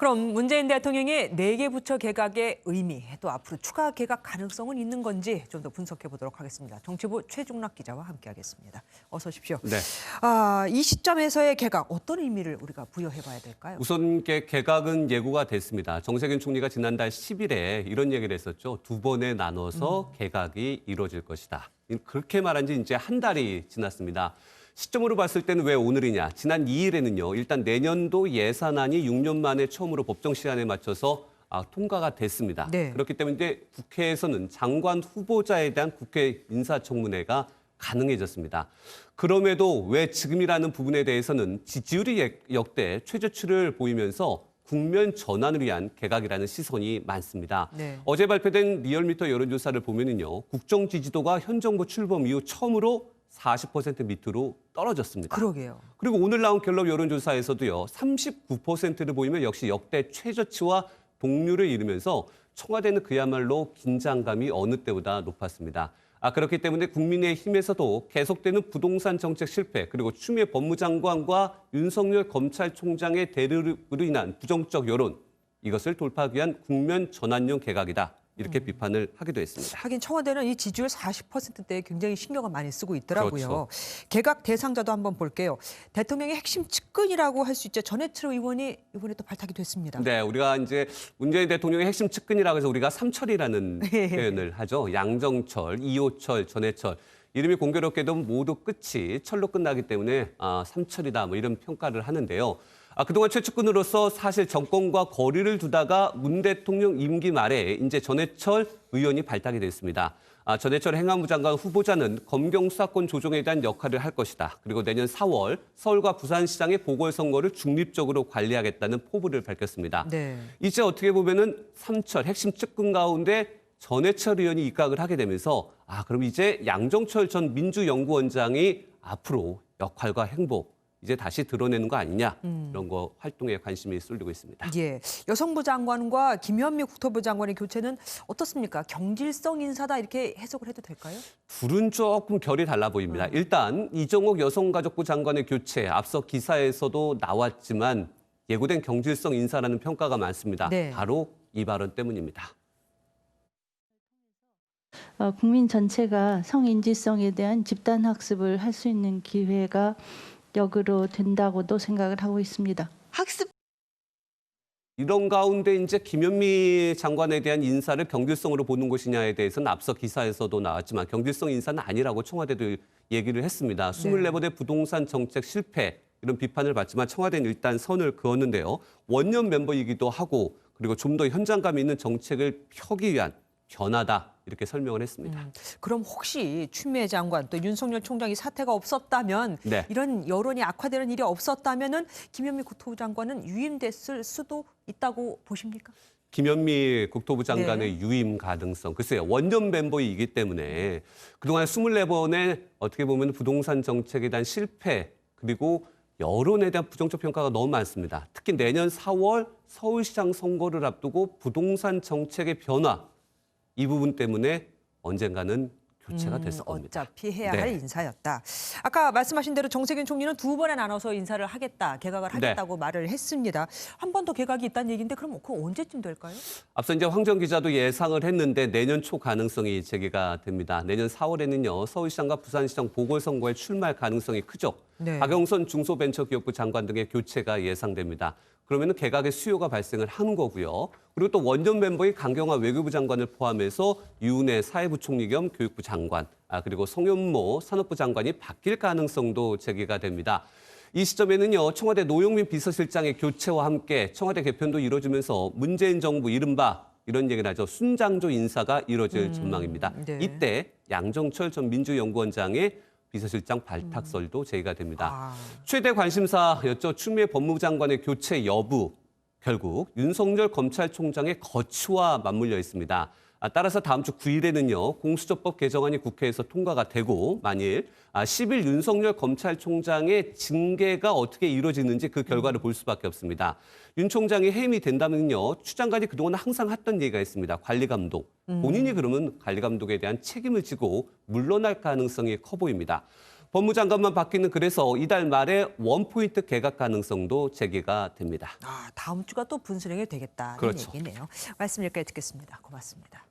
그럼 문재인 대통령의 4개 부처 개각의 의미, 또 앞으로 추가 개각 가능성은 있는 건지 좀 더 분석해 보도록 하겠습니다. 정치부 최중락 기자와 함께하겠습니다. 어서 오십시오. 네. 이 시점에서의 개각, 어떤 의미를 우리가 부여해 봐야 될까요? 우선 개각은 예고가 됐습니다. 정세균 총리가 지난달 10일에 이런 얘기를 했었죠. 2번에 나눠서 개각이 이루어질 것이다. 그렇게 말한 지 이제 한 달이 지났습니다. 시점으로 봤을 때는 왜 오늘이냐. 지난 2일에는요. 일단 내년도 예산안이 6년 만에 처음으로 법정 시한에 맞춰서 통과가 됐습니다. 네. 그렇기 때문에 이제 국회에서는 장관 후보자에 대한 국회 인사청문회가 가능해졌습니다. 그럼에도 왜 지금이라는 부분에 대해서는 지지율이 역대 최저치를 보이면서 국면 전환을 위한 개각이라는 시선이 많습니다. 네. 어제 발표된 리얼미터 여론조사를 보면은요, 국정 지지도가 현 정부 출범 이후 처음으로 40% 밑으로 떨어졌습니다. 그러게요. 그리고 오늘 나온 갤럽 여론조사에서도요, 39%를 보이면 역시 역대 최저치와 동률을 이루면서 청와대는 그야말로 긴장감이 어느 때보다 높았습니다. 그렇기 때문에 국민의힘에서도 계속되는 부동산 정책 실패, 그리고 추미애 법무장관과 윤석열 검찰총장의 대립으로 인한 부정적 여론, 이것을 돌파하기 위한 국면 전환용 개각이다. 이렇게 비판을 하기도 했습니다. 하긴 청와대는 이 지지율 40%대에 굉장히 신경을 많이 쓰고 있더라고요. 그렇죠. 개각 대상자도 한번 볼게요. 대통령의 핵심 측근이라고 할 수 있죠. 전해철 의원이 이번에 또 발탁이 됐습니다. 네, 우리가 이제 문재인 대통령의 핵심 측근이라고 해서 우리가 삼철이라는 표현을 하죠. 양정철, 이호철, 전해철. 이름이 공교롭게도 모두 끝이 철로 끝나기 때문에 삼철이다 뭐 이런 평가를 하는데요. 그동안 최측근으로서 사실 정권과 거리를 두다가 문 대통령 임기 말에 이제 전해철 의원이 발탁이 됐습니다. 전해철 행안부 장관 후보자는 검경 수사권 조정에 대한 역할을 할 것이다. 그리고 내년 4월 서울과 부산시장의 보궐선거를 중립적으로 관리하겠다는 포부를 밝혔습니다. 네. 이제 어떻게 보면은 삼철 핵심 측근 가운데 전해철 의원이 입각을 하게 되면서 그럼 이제 양정철 전 민주연구원장이 앞으로 역할과 행보 이제 다시 드러내는 거 아니냐 이런 거 활동에 관심이 쏠리고 있습니다. 예, 여성부 장관과 김현미 국토부 장관의 교체는 어떻습니까? 경질성 인사다 이렇게 해석을 해도 될까요? 둘은 조금 결이 달라 보입니다. 일단 이정옥 여성가족부 장관의 교체 앞서 기사에서도 나왔지만 예고된 경질성 인사라는 평가가 많습니다. 네. 바로 이 발언 때문입니다. 국민 전체가 성인지성에 대한 집단 학습을 할 수 있는 기회가 역으로 된다고도 생각을 하고 있습니다. 학습 이런 가운데 이제 김현미 장관에 대한 인사를 경질성으로 보는 것이냐에 대해서는 앞서 기사에서도 나왔지만 경질성 인사는 아니라고 청와대도 얘기를 했습니다. 24번의 부동산 정책 실패 이런 비판을 받지만 청와대는 일단 선을 그었는데요. 원년 멤버이기도 하고 그리고 좀 더 현장감 있는 정책을 펴기 위한 변화다 이렇게 설명을 했습니다. 그럼 혹시 추미애 장관 또 윤석열 총장이 사태가 없었다면 네. 이런 여론이 악화되는 일이 없었다면은 김현미 국토부 장관은 유임됐을 수도 있다고 보십니까? 김현미 국토부 장관의 유임 가능성. 글쎄요. 원년 멤버이기 때문에 그동안 24번의 어떻게 보면 부동산 정책에 대한 실패 그리고 여론에 대한 부정적 평가가 너무 많습니다. 특히 내년 4월 서울시장 선거를 앞두고 부동산 정책의 변화 이 부분 때문에 언젠가는 교체가 됐을 겁니다. 어차피 해야 네. 할 인사였다. 아까 말씀하신 대로 정세균 총리는 2번에 나눠서 인사를 하겠다, 개각을 하겠다고 말을 했습니다. 한 번 더 개각이 있다는 얘기인데 그럼 그 언제쯤 될까요? 앞서 이제 황정 기자도 예상을 했는데 내년 초 가능성이 제기가 됩니다. 내년 4월에는요 서울시장과 부산시장 보궐선거에 출마할 가능성이 크죠. 네. 박영선 중소벤처기업부 장관 등의 교체가 예상됩니다. 그러면은 개각의 수요가 발생을 하는 거고요. 그리고 또 원년 멤버의 강경화 외교부 장관을 포함해서 유은혜 사회부총리 겸 교육부 장관, 그리고 송현모 산업부 장관이 바뀔 가능성도 제기가 됩니다. 이 시점에는요 청와대 노영민 비서실장의 교체와 함께 청와대 개편도 이루어지면서 문재인 정부 이른바 이런 얘기를 하죠. 순장조 인사가 이루어질 전망입니다. 네. 이때 양정철 전 민주연구원장의 비서실장 발탁설도 제기가 됩니다. 최대 관심사였죠. 추미애 법무장관의 교체 여부. 결국 윤석열 검찰총장의 거취와 맞물려 있습니다. 따라서 다음 주 9일에는요. 공수처법 개정안이 국회에서 통과가 되고 만일 10일 윤석열 검찰총장의 징계가 어떻게 이루어지는지 그 결과를 볼 수밖에 없습니다. 윤 총장이 해임이 된다면요. 추 장관이 그동안 항상 했던 얘기가 있습니다. 관리감독. 본인이 그러면 관리감독에 대한 책임을 지고 물러날 가능성이 커 보입니다. 법무장관만 바뀌는 그래서 이달 말에 원포인트 개각 가능성도 제기가 됩니다. 다음 주가 또 분수령이 되겠다는 그렇죠. 얘기네요. 말씀 여기까지 듣겠습니다. 고맙습니다.